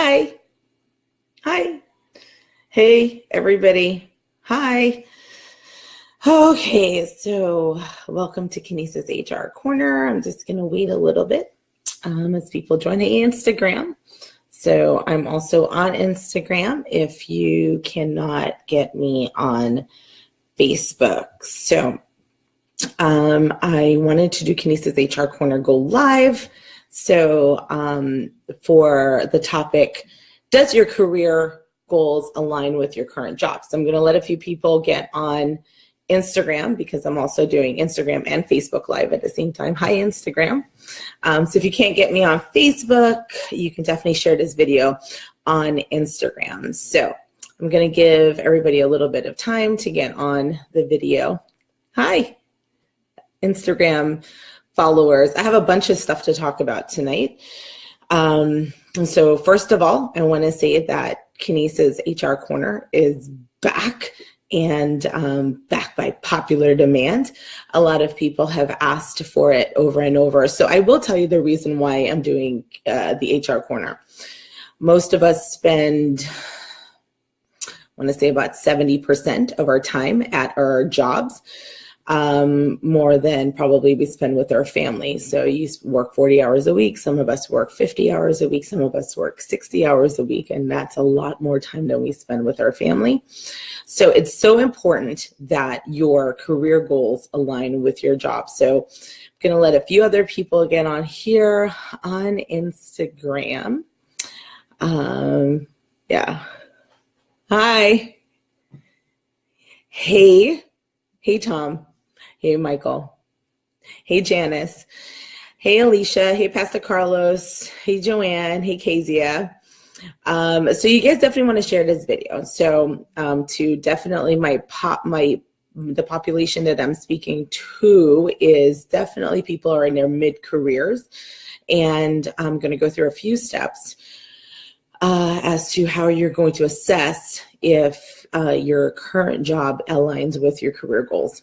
Hi. Hi. Hey, everybody. Hi. Okay, so welcome to Kinesis HR Corner. I'm just going to wait a little bit as people join the Instagram. So I'm also on Instagram if you cannot get me on Facebook. So I wanted to do Kinesis HR Corner go live. So for the topic, does your career goals align with your current job? So I'm going to let a few people get on Instagram because I'm also doing Instagram and Facebook Live at the same time. Hi, Instagram. So if you can't get me on Facebook, you can definitely share this video on Instagram. So I'm going to give everybody a little bit of time to get on the video. Hi, Instagram followers. I have a bunch of stuff to talk about tonight. So first of all, I want to say that Kinesis HR Corner is back and back by popular demand. A lot of people have asked for it over and over. So I will tell you the reason why I'm doing the HR Corner. Most of us spend, I want to say about 70% of our time at our jobs. More than probably we spend with our family. So you work 40 hours a week. Some of us work 50 hours a week. Some of us work 60 hours a week. And that's a lot more time than we spend with our family. So it's so important that your career goals align with your job. So I'm going to let a few other people get on here on Instagram. Yeah. Hi. Hey. Hey, Tom. Hey, Michael. Hey, Janice. Hey, Alicia. Hey, Pastor Carlos. Hey, Joanne. Hey, Kezia. So you guys definitely want to share this video. So to definitely the population that I'm speaking to is definitely people who are in their mid-careers. And I'm going to go through a few steps as to how you're going to assess if your current job aligns with your career goals.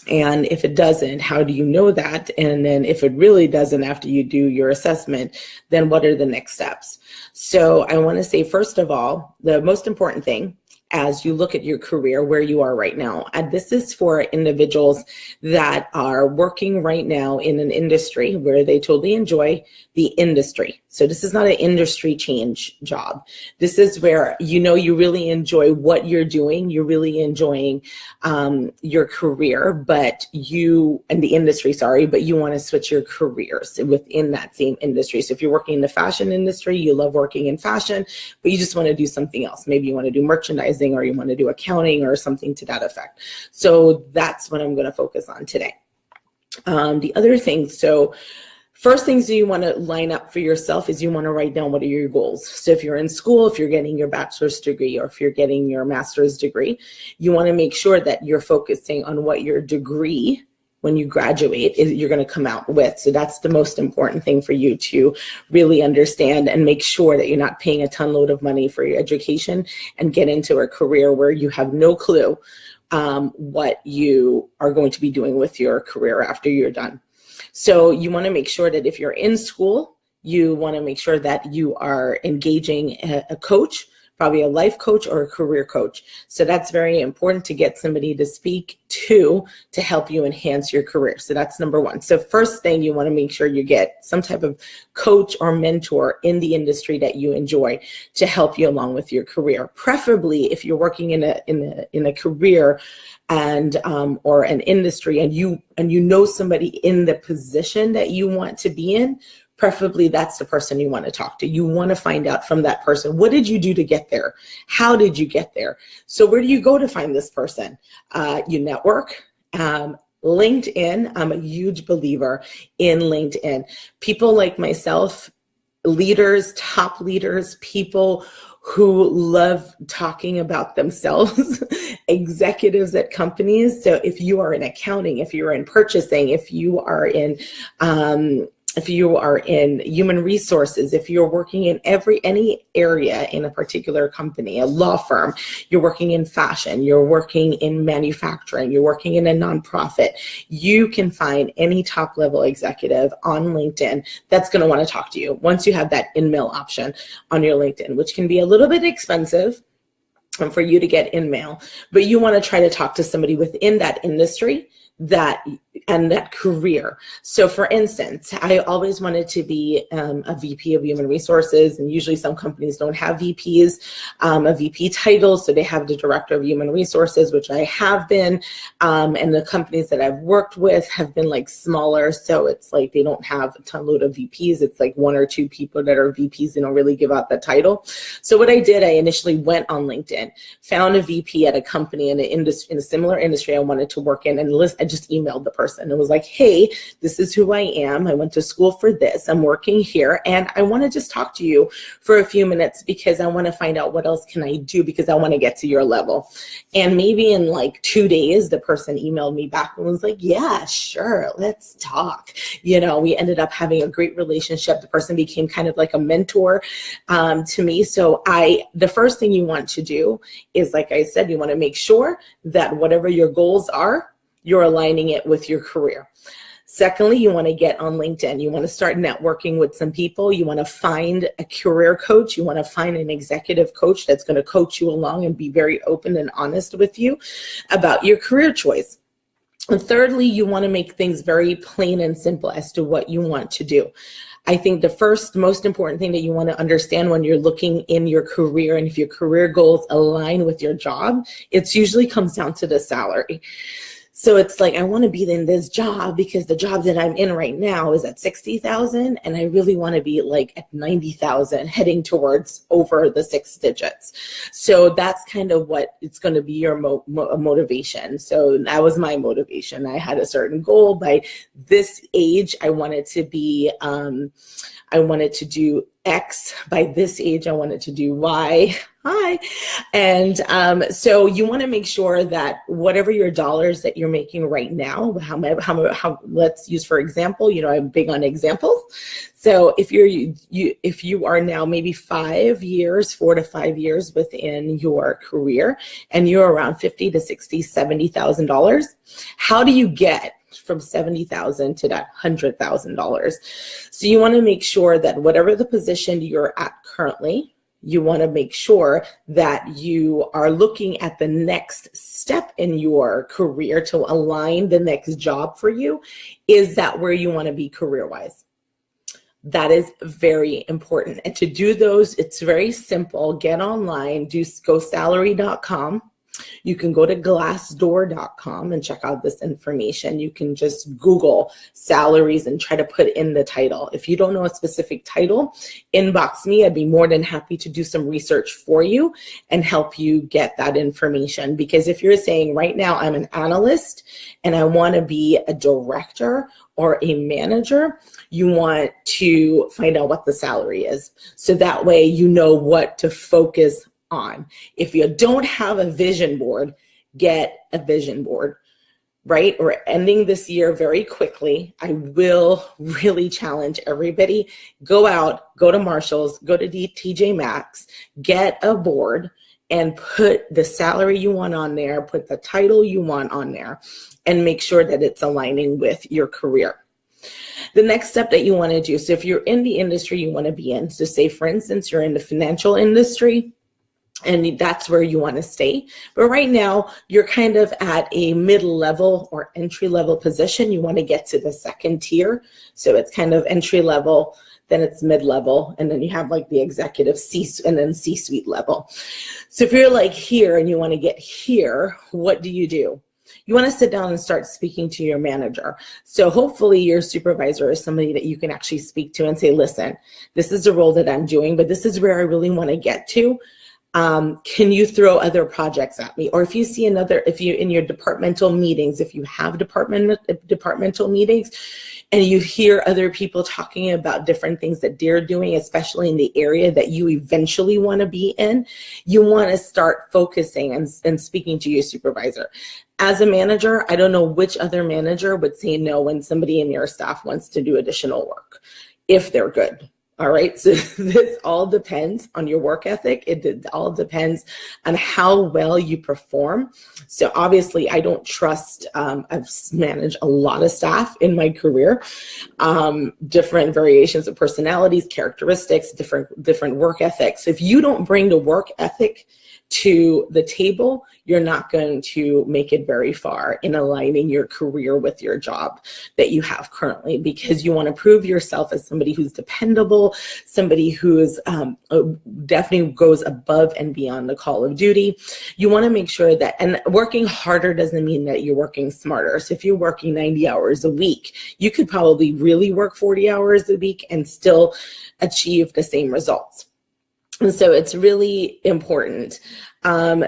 And if it doesn't, how do you know that? And then if it really doesn't after you do your assessment, then what are the next steps? So I want to say, first of all, the most important thing as you look at your career, where you are right now. And this is for individuals that are working right now in an industry where they totally enjoy the industry. So this is not an industry change job. This is where you really enjoy what you're doing. You're really enjoying your career, but you want to switch your careers within that same industry. So if you're working in the fashion industry, you love working in fashion, but you just want to do something else. Maybe you want to do merchandising or you want to do accounting or something to that effect. So that's what I'm going to focus on today. The other thing, so first things you want to line up for yourself is you want to write down what are your goals. So if you're in school, if you're getting your bachelor's degree or if you're getting your master's degree, you want to make sure that you're focusing on what your degree, when you graduate, you're going to come out with. So that's the most important thing for you to really understand and make sure that you're not paying a ton load of money for your education and get into a career where you have no clue what you are going to be doing with your career after you're done. So you want to make sure that if you're in school, you want to make sure that you are engaging a coach, probably a life coach or a career coach. So that's very important to get somebody to speak to help you enhance your career. So that's number one. So first thing, you want to make sure you get some type of coach or mentor in the industry that you enjoy to help you along with your career. Preferably if you're working in a career and or an industry and you know somebody in the position that you want to be in, preferably that's the person you want to talk to. You want to find out from that person, what did you do to get there? How did you get there? So where do you go to find this person? You network. LinkedIn, I'm a huge believer in LinkedIn. People like myself, leaders, top leaders, people who love talking about themselves, executives at companies. So if you are in accounting, if you're in purchasing, if you are in if you are in human resources, if you're working in any area in a particular company, a law firm, you're working in fashion, you're working in manufacturing, you're working in a nonprofit, you can find any top level executive on LinkedIn that's going to want to talk to you once you have that in-mail option on your LinkedIn, which can be a little bit expensive for you to get in-mail, but you want to try to talk to somebody within that industry and that career. So for instance, I always wanted to be a VP of human resources, and usually some companies don't have VPs, a VP title, so they have the director of human resources, which I have been, and the companies that I've worked with have been like smaller, so it's like they don't have a ton load of VPs. It's like 1 or 2 people that are VPs. They don't really give out the title. So what I did, I initially went on LinkedIn, found a VP at a company in a similar industry I wanted to work in, and I just emailed the person. And it was like, hey, this is who I am. I went to school for this. I'm working here. And I want to just talk to you for a few minutes because I want to find out what else can I do because I want to get to your level. And maybe in like 2 days, the person emailed me back and was like, yeah, sure, let's talk. You know, we ended up having a great relationship. The person became kind of like a mentor to me. So the first thing you want to do is, like I said, you want to make sure that whatever your goals are, you're aligning it with your career. Secondly, you want to get on LinkedIn. You want to start networking with some people. You want to find a career coach. You want to find an executive coach that's going to coach you along and be very open and honest with you about your career choice. And thirdly, you want to make things very plain and simple as to what you want to do. I think the first most important thing that you want to understand when you're looking in your career, and if your career goals align with your job, it usually comes down to the salary. So it's like, I want to be in this job because the job that I'm in right now is at 60,000, and I really want to be like at 90,000, heading towards over the 6 digits. So that's kind of what it's going to be your motivation. So that was my motivation. I had a certain goal. By this age, I wanted to be, I wanted to do X. By this age, I wanted to do Y. Hi. And so you want to make sure that whatever your dollars that you're making right now, how let's use, for example, you know, I'm big on examples. So if you are now maybe 4 to 5 years within your career, and you're around $50,000 to $60,000, $70,000, how do you get from $70,000 to that $100,000? So you want to make sure that whatever the position you're at currently, you want to make sure that you are looking at the next step in your career to align the next job for you. Is that where you want to be career-wise? That is very important. And to do those, it's very simple. Get online, go salary.com. You can go to glassdoor.com and check out this information. You can just Google salaries and try to put in the title. If you don't know a specific title, inbox me. I'd be more than happy to do some research for you and help you get that information. Because if you're saying right now I'm an analyst and I want to be a director or a manager, you want to find out what the salary is. So that way you know what to focus on. If you don't have a vision board, get a vision board, right? We're ending this year very quickly. I will really challenge everybody. Go out, go to Marshall's, go to TJ Maxx, get a board and put the salary you want on there, put the title you want on there, and make sure that it's aligning with your career. The next step that you want to do, so if you're in the industry you want to be in, so say for instance, you're in the financial industry, and that's where you want to stay. But right now, you're kind of at a mid-level or entry-level position. You want to get to the second tier. So it's kind of entry-level, then it's mid-level, and then you have like the executive and then C-suite level. So if you're like here and you want to get here, what do? You want to sit down and start speaking to your manager. So hopefully your supervisor is somebody that you can actually speak to and say, listen, this is the role that I'm doing, but this is where I really want to get to. Can you throw other projects at me? Or if you see if you in your departmental meetings, if you have departmental meetings, and you hear other people talking about different things that they're doing, especially in the area that you eventually want to be in, you want to start focusing and speaking to your supervisor. As a manager, I don't know which other manager would say no when somebody in your staff wants to do additional work, if they're good. All right, so this all depends on your work ethic. It all depends on how well you perform. So obviously, I don't trust, I've managed a lot of staff in my career, different variations of personalities, characteristics, different work ethics. So if you don't bring the work ethic to the table, you're not going to make it very far in aligning your career with your job that you have currently, because you want to prove yourself as somebody who's dependable, somebody who's definitely goes above and beyond the call of duty. You want to make sure that, and working harder doesn't mean that you're working smarter. So if you're working 90 hours a week, you could probably really work 40 hours a week and still achieve the same results. And so it's really important.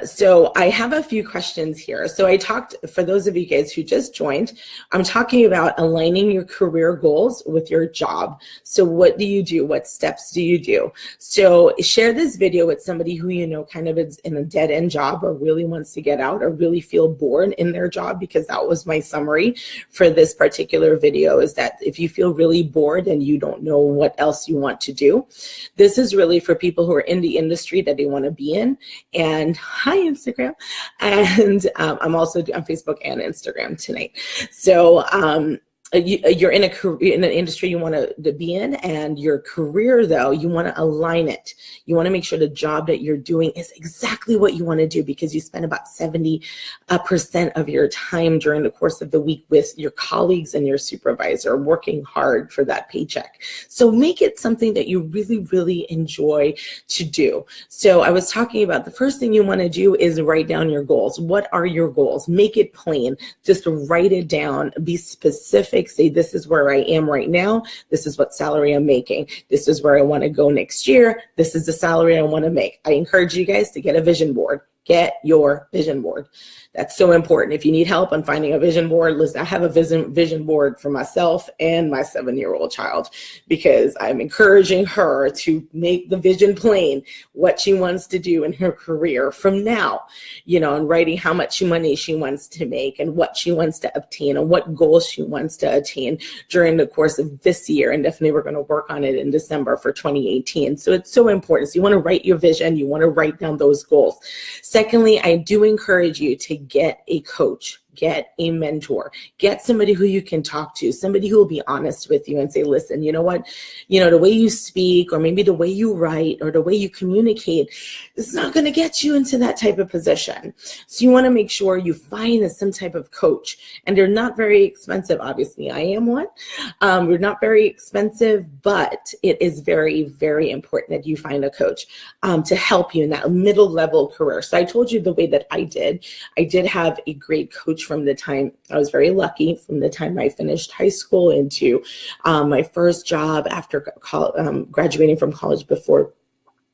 So I have a few questions here. So I talked, for those of you guys who just joined, I'm talking about aligning your career goals with your job. So what do you do? What steps do you do? So share this video with somebody who you know kind of is in a dead end job or really wants to get out or really feel bored in their job, because that was my summary for this particular video, is that if you feel really bored and you don't know what else you want to do, this is really for people who are in the industry that they want to be in. And hi, Instagram. And I'm also on Facebook and Instagram tonight. So you're in an industry you want to be in, and your career, though, you want to align it. You want to make sure the job that you're doing is exactly what you want to do, because you spend about 70% of your time during the course of the week with your colleagues and your supervisor working hard for that paycheck. So make it something that you really, really enjoy to do. So I was talking about the first thing you want to do is write down your goals. What are your goals? Make it plain. Just write it down. Be specific. Say, this is where I am right now. This is what salary I'm making. This is where I want to go next year. This is the salary I want to make. I encourage you guys to get a vision board. Get your vision board. That's so important. If you need help on finding a vision board, listen, I have a vision board for myself and my 7-year-old child, because I'm encouraging her to make the vision plain, what she wants to do in her career from now, you know, and writing how much money she wants to make and what she wants to obtain and what goals she wants to attain during the course of this year. And definitely we're going to work on it in December for 2018. So it's so important. So you want to write your vision. You want to write down those goals. Secondly, I do encourage you to get a coach, get a mentor, get somebody who you can talk to, somebody who will be honest with you and say, listen, you know what, you know, the way you speak, or maybe the way you write, or the way you communicate is not going to get you into that type of position. So you want to make sure you find some type of coach, and they're not very expensive. Obviously, I am one. They're not very expensive, but it is very, very important that you find a coach to help you in that middle level career. So I told you the way that I did have a great coach from the time, I was very lucky, from the time I finished high school into my first job after graduating from college before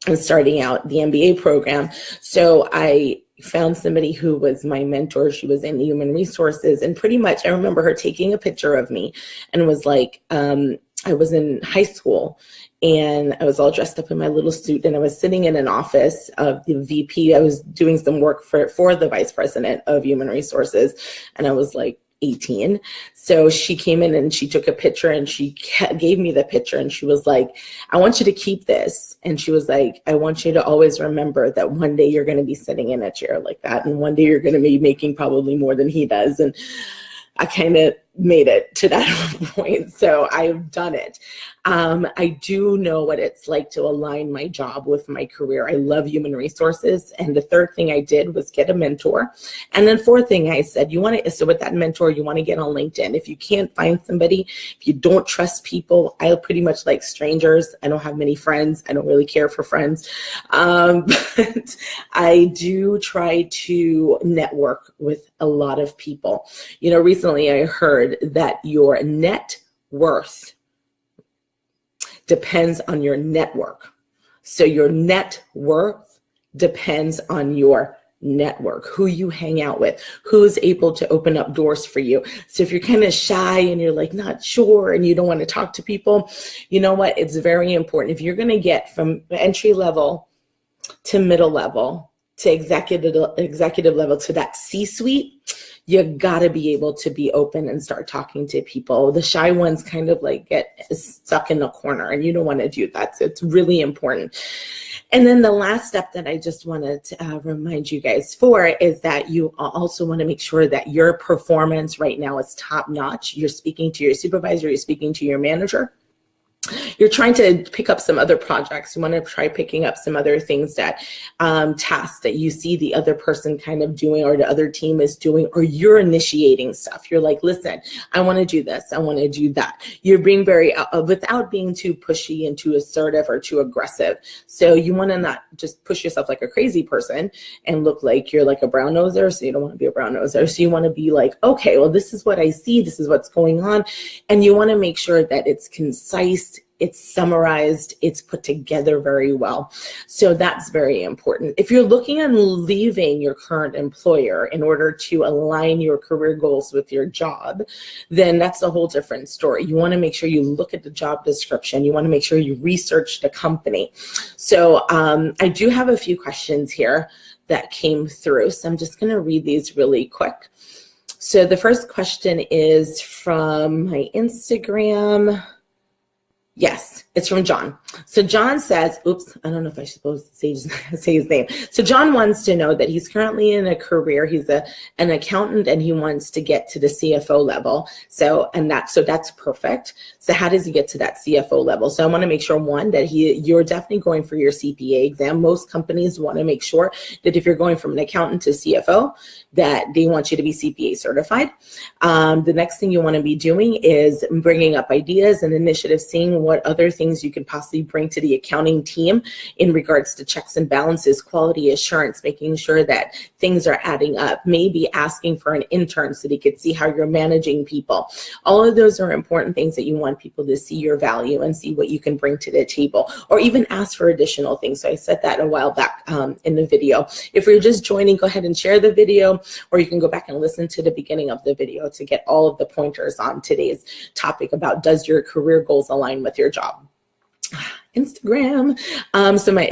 and starting out the MBA program. So I found somebody who was my mentor. She was in human resources, and pretty much I remember her taking a picture of me and was like, I was in high school and I was all dressed up in my little suit, and I was sitting in an office of the VP. I was doing some work for the vice president of human resources, and I was like 18. So she came in and she took a picture, and she gave me the picture, and she was like, I want you to keep this. And she was like, I want you to always remember that one day you're going to be sitting in a chair like that, and one day you're going to be making probably more than he does. And I kind of made it to that point. So I've done it. I do know what it's like to align my job with my career. I love human resources. And the third thing I did was get a mentor. And then fourth thing I said, so with that mentor, you want to get on LinkedIn. If you can't find somebody, if you don't trust people, I pretty much like strangers. I don't have many friends. I don't really care for friends. But I do try to network with a lot of people. You know, recently I heard that your net worth depends on your network. So your net worth depends on your network, who you hang out with, who's able to open up doors for you. So if you're kind of shy and you're like not sure and you don't want to talk to people, you know what? It's very important. If you're going to get from entry level to middle level to executive level to that C-suite, you gotta be able to be open and start talking to people. The shy ones kind of like get stuck in the corner, and you don't want to do that. So it's really important. And then the last step that I just wanted to remind you guys for is that you also want to make sure that your performance right now is top notch. You're speaking to your supervisor, you're speaking to your manager. You're trying to pick up some other projects. You want to try picking up some other things that tasks that you see the other person kind of doing or the other team is doing, or you're initiating stuff. You're like, listen, I want to do this. I want to do that. You're being very, without being too pushy and too assertive or too aggressive. So you want to not just push yourself like a crazy person and look like you're like a brown noser. So you don't want to be a brown noser. So you want to be like, okay, well, this is what I see. This is what's going on. And you want to make sure that it's concise, it's summarized, it's put together very well. So that's very important. If you're looking at leaving your current employer in order to align your career goals with your job, then that's a whole different story. You want to make sure you look at the job description. You want to make sure you research the company. So I do have a few questions here that came through. So I'm just going to read these really quick. So the first question is from my Instagram. Yes, it's from John. So John says, oops, I don't know if I should supposed to say his name. So John wants to know that he's currently in a career. He's an accountant and he wants to get to the CFO level. So that's perfect. So how does he get to that CFO level? So I want to make sure, one, that you're definitely going for your CPA exam. Most companies want to make sure that if you're going from an accountant to CFO, that they want you to be CPA certified. The next thing you want to be doing is bringing up ideas and initiatives, seeing what other things you can possibly bring to the accounting team in regards to checks and balances, quality assurance, making sure that things are adding up, maybe asking for an intern so they could see how you're managing people. All of those are important things that you want people to see your value and see what you can bring to the table, or even ask for additional things. So I said that a while back in the video. If you're just joining, go ahead and share the video, or you can go back and listen to the beginning of the video to get all of the pointers on today's topic about, does your career goals align with your job? Instagram.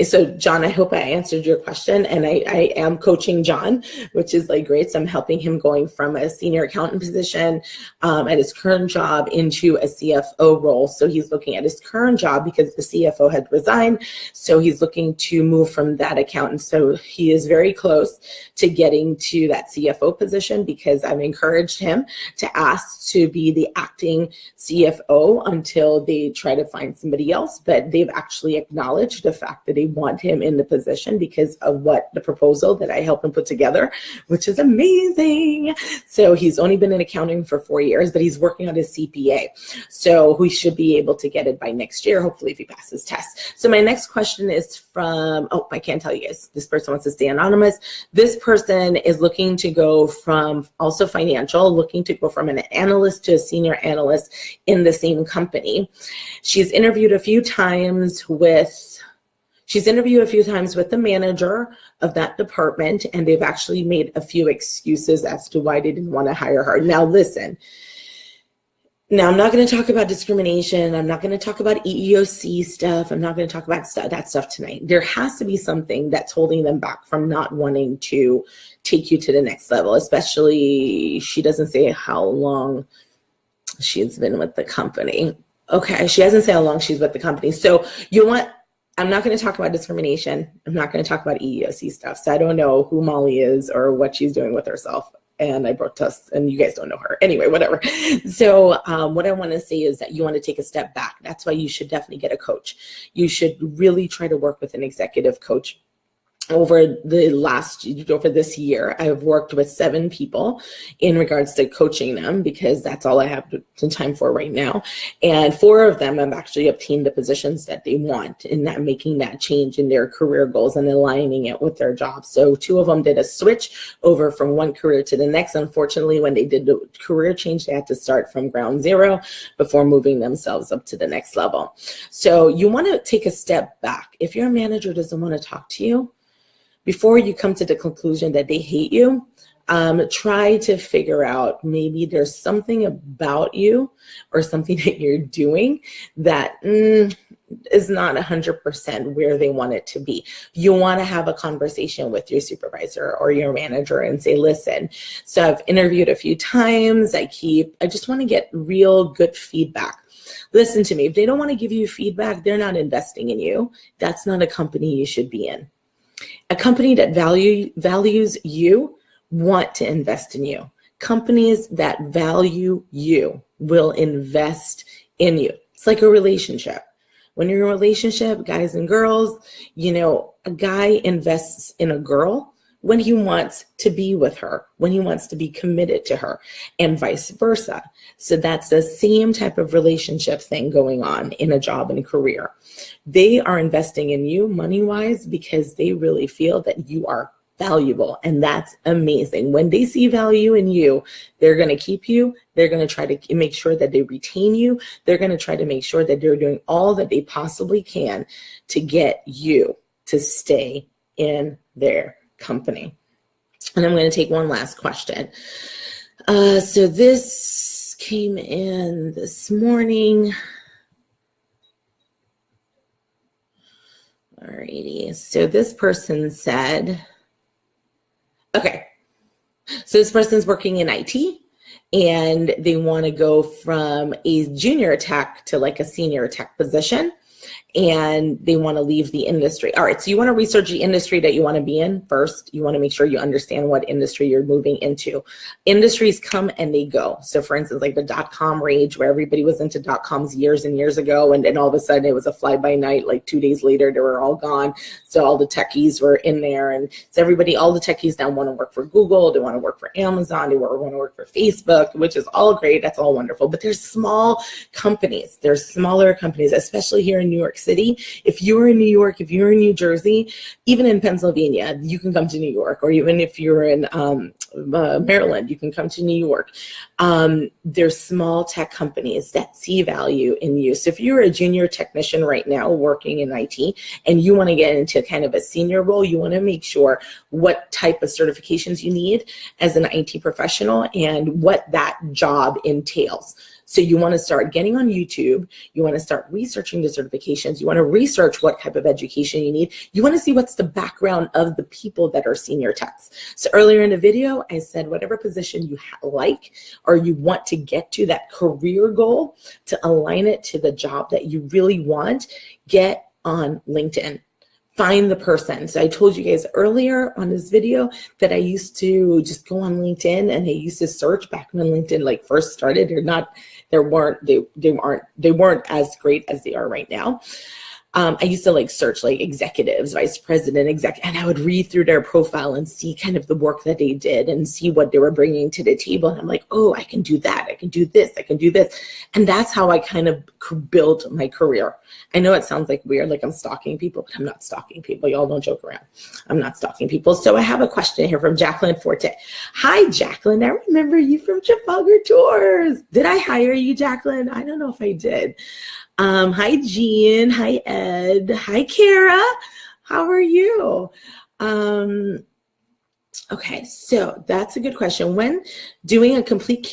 So John, I hope I answered your question, and I am coaching John, which is like great. So I'm helping him going from a senior accountant position at his current job into a CFO role. So he's looking at his current job because the CFO had resigned. So he's looking to move from that accountant. So he is very close to getting to that CFO position because I've encouraged him to ask to be the acting CFO until they try to find somebody else. But they've actually acknowledged the fact that they want him in the position because of what the proposal that I helped him put together, which is amazing. So he's only been in accounting for 4 years, but he's working on his CPA. So we should be able to get it by next year, hopefully, if he passes tests. So my next question is from, I can't tell you guys, this person wants to stay anonymous. This person is looking to go from also financial, looking to go from an analyst to a senior analyst in the same company. She's interviewed a few times with the manager of that department, and they've actually made a few excuses as to why they didn't want to hire her. Now, listen. Now, I'm not going to talk about discrimination. I'm not going to talk about EEOC stuff. I'm not going to talk about that stuff tonight. There has to be something that's holding them back from not wanting to take you to the next level, especially she doesn't say how long she's been with the company. Okay, she hasn't said how long she's with the company. So I'm not going to talk about discrimination. I'm not going to talk about EEOC stuff. So I don't know who Molly is or what she's doing with herself. And I brought us, and you guys don't know her. Anyway, whatever. So what I want to say is that you want to take a step back. That's why you should definitely get a coach. You should really try to work with an executive coach. Over this year, I've worked with 7 people in regards to coaching them because that's all I have some time for right now. And 4 of them have actually obtained the positions that they want in that, making that change in their career goals and aligning it with their jobs. So 2 of them did a switch over from one career to the next. Unfortunately, when they did the career change, they had to start from ground zero before moving themselves up to the next level. So you want to take a step back. If your manager doesn't want to talk to you, before you come to the conclusion that they hate you, try to figure out maybe there's something about you or something that you're doing that is not 100% where they want it to be. You want to have a conversation with your supervisor or your manager and say, listen, so I've interviewed a few times. I just want to get real good feedback. Listen to me. If they don't want to give you feedback, they're not investing in you. That's not a company you should be in. A company that values you want to invest in you. Companies that value you will invest in you. It's like a relationship. When you're in a relationship, guys and girls, a guy invests in a girl when he wants to be with her, when he wants to be committed to her, and vice versa. So that's the same type of relationship thing going on in a job and career. They are investing in you money-wise because they really feel that you are valuable, and that's amazing. When they see value in you, they're going to keep you. They're going to try to make sure that they retain you. They're going to try to make sure that they're doing all that they possibly can to get you to stay in their company. And I'm going to take one last question. So this came in this morning. Alrighty. So this person said, okay, so this person's working in IT and they want to go from a junior tech to like a senior tech position, and they want to leave the industry. All right, so you want to research the industry that you want to be in first. You want to make sure you understand what industry you're moving into. Industries come and they go. So for instance, like the dot-com rage where everybody was into dot-coms years and years ago, and then all of a sudden it was a fly-by-night, like 2 days later, they were all gone. So all the techies were in there, and so all the techies now want to work for Google, they want to work for Amazon, they want to work for Facebook, which is all great, that's all wonderful. But there's small companies, there's smaller companies, especially here in New York City. If you're in New York, if you're in New Jersey, even in Pennsylvania, you can come to New York, or even if you're in Maryland, you can come to New York. There's small tech companies that see value in you. So if you're a junior technician right now working in IT and you want to get into kind of a senior role, you want to make sure what type of certifications you need as an IT professional and what that job entails. So you want to start getting on YouTube. You want to start researching the certifications. You want to research what type of education you need. You want to see what's the background of the people that are senior techs. So earlier in the video, I said whatever position you like or you want to get to, that career goal, to align it to the job that you really want, get on LinkedIn. Find the person. So I told you guys earlier on this video that I used to just go on LinkedIn and I used to search back when LinkedIn like first started. They weren't as great as they are right now. I used to like search like executives, vice president, and I would read through their profile and see kind of the work that they did and see what they were bringing to the table. And I'm like, oh, I can do that. I can do this. I can do this. And that's how I kind of built my career. I know it sounds like weird, like I'm stalking people, but I'm not stalking people. Y'all don't joke around. I'm not stalking people. So I have a question here from Jacqueline Forte. Hi, Jacqueline. I remember you from Trafalgar Tours. Did I hire you, Jacqueline? I don't know if I did. Hi, Jean. Hi, Ed. Hi, Kara. How are you? Okay, so that's a good question. When doing a complete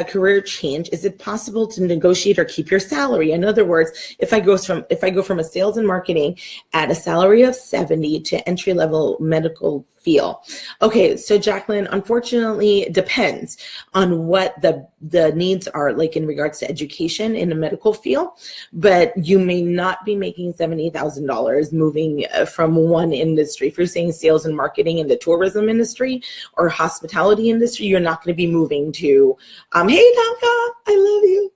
career change, is it possible to negotiate or keep your salary? In other words, if I go from a sales and marketing at a salary of 70 to entry-level medical field. Okay, so Jacqueline, unfortunately, it depends on what the needs are, like in regards to education in the medical field, but you may not be making $70,000 moving from one industry. If you're saying sales and marketing in the tourism industry or hospitality industry, you're not going to be moving to, hey, Tonka, I love you.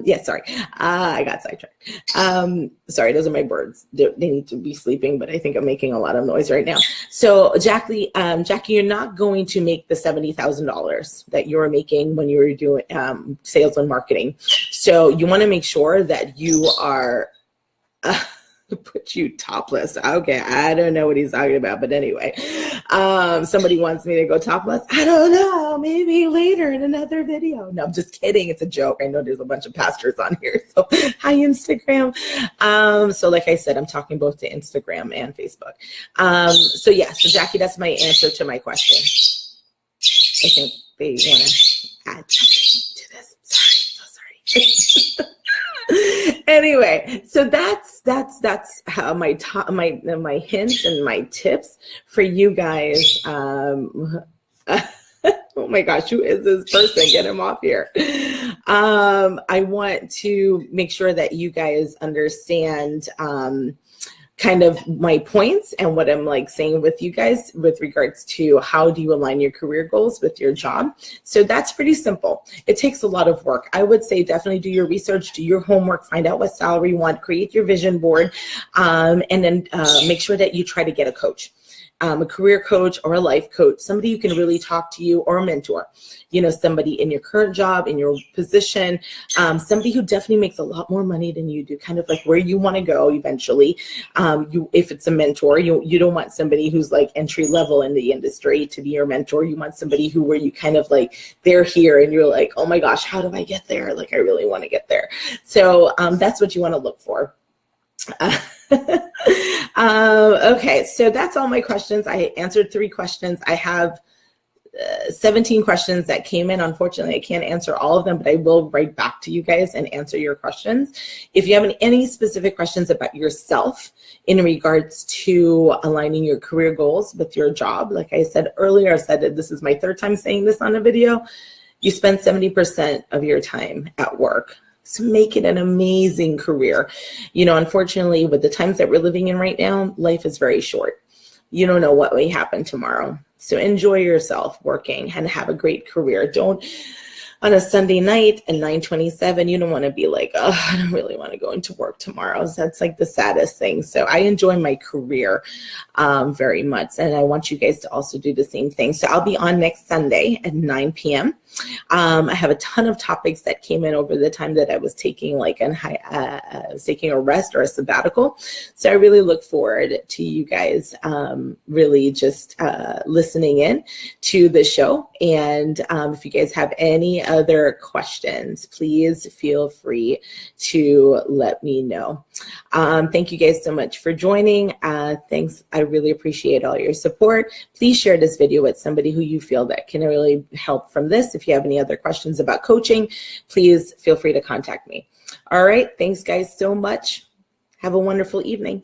Yeah, sorry, I got sidetracked. Sorry, those are my birds. They need to be sleeping, but I think I'm making a lot of noise right now. So Jackie, you're not going to make the $70,000 that you were making when you were doing sales and marketing. So you want to make sure that you are Put you topless. Okay, I don't know what he's talking about, but anyway, somebody wants me to go topless. I don't know, maybe later in another video. No, I'm just kidding. It's a joke. I know there's a bunch of pastors on here. So hi, Instagram. So like I said, I'm talking both to Instagram and Facebook. So yeah, so Jackie, that's my answer to my question. I think they want to add something to this. Sorry, so sorry. Anyway, so that's how my hints and my tips for you guys. Oh my gosh, who is this person? Get him off here. I want to make sure that you guys understand kind of my points and what I'm like saying with you guys with regards to how do you align your career goals with your job. So that's pretty simple. It takes a lot of work. I would say definitely do your research, do your homework, find out what salary you want, create your vision board, and then make sure that you try to get a coach. A career coach or a life coach, somebody who can really talk to you, or a mentor, you know, somebody in your current job, in your position, somebody who definitely makes a lot more money than you do, kind of like where you want to go eventually. If it's a mentor, you don't want somebody who's like entry level in the industry to be your mentor. You want somebody who, where you kind of like, they're here and you're like, oh my gosh, how do I get there? Like, I really want to get there. So that's what you want to look for. Okay, so that's all my questions. I answered 3 questions. I have 17 questions that came in. Unfortunately, I can't answer all of them, but I will write back to you guys and answer your questions. If you have any specific questions about yourself in regards to aligning your career goals with your job, like I said earlier, I said that this is my 3rd time saying this on a video. You spend 70% of your time at work. So make it an amazing career. You know, unfortunately, with the times that we're living in right now, life is very short. You don't know what may happen tomorrow. So enjoy yourself working and have a great career. Don't, on a Sunday night at 9:27, you don't want to be like, oh, I don't really want to go into work tomorrow. So that's like the saddest thing. So I enjoy my career very much. And I want you guys to also do the same thing. So I'll be on next Sunday at 9 p.m. I have a ton of topics that came in over the time that I was taking like taking a rest or a sabbatical. So I really look forward to you guys really just listening in to the show. And if you guys have any other questions, please feel free to let me know. Thank you guys so much for joining. Thanks. I really appreciate all your support. Please share this video with somebody who you feel that can really help from this. If you have any other questions about coaching, please feel free to contact me. All right. Thanks guys so much. Have a wonderful evening.